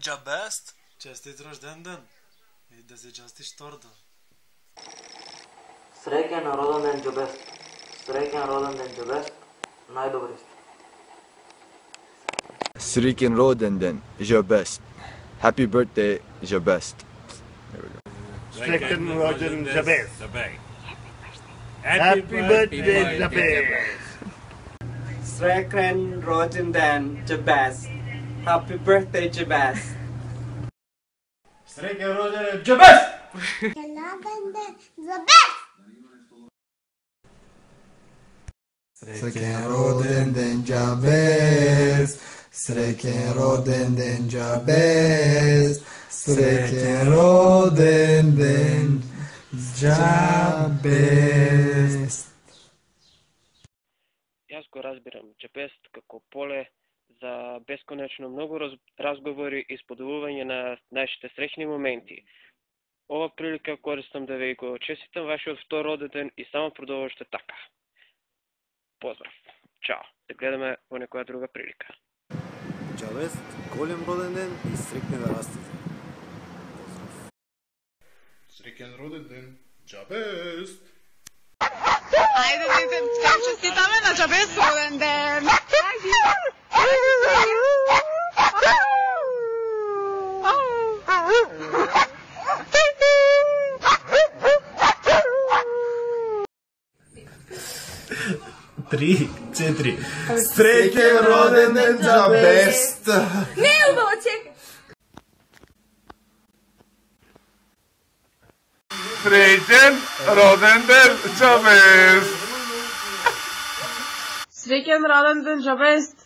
Джабест! Честит рожден ден и да си частиш торта. Srećan rođendan Đabest. Srećan rođendan Đabest. Najdobri ste. Srećan rođendan Đabest. Happy birthday Đabest. Srećan rođendan Đabest. Happy birthday Đabest. Srećan rođendan Đabest. Happy birthday Đabest. Srećan rođendan Đabest. Srećan rođendan Đabest. Srećan rođendan Đabest. Srećan rođendan Đabest. Јас го разбирам Đabest како поле за бесконечно многу разговори и споделување на нашите среќни моменти. Ова прилика користам да ви го честитам вашиот втор роденден и само продолжите така. Поздрав. Чао. Да гледаме во некоја друга прилика. Đabest, голем роденден и среќни да растете. Поздрав. Srećan rođendan Đabest. Ajde da idem, čestitame na Đabest rođendan. Tri, četiri. Srećan rođendan Đabest. Ne, ubavo, čekaj. Srećan rođendan Đabest. Srećan rođendan Đabest.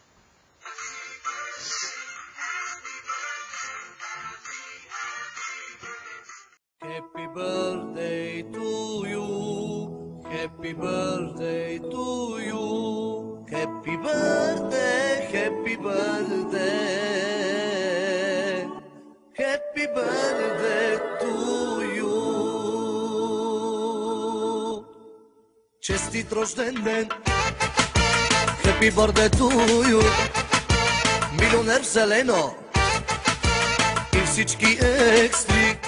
Happy birthday to you. Happy birthday to you. Happy birthday, happy birthday. Happy birthday to you. Čestit rođendan ден. Happy birthday to you. Милионер в зелено и всички екстри.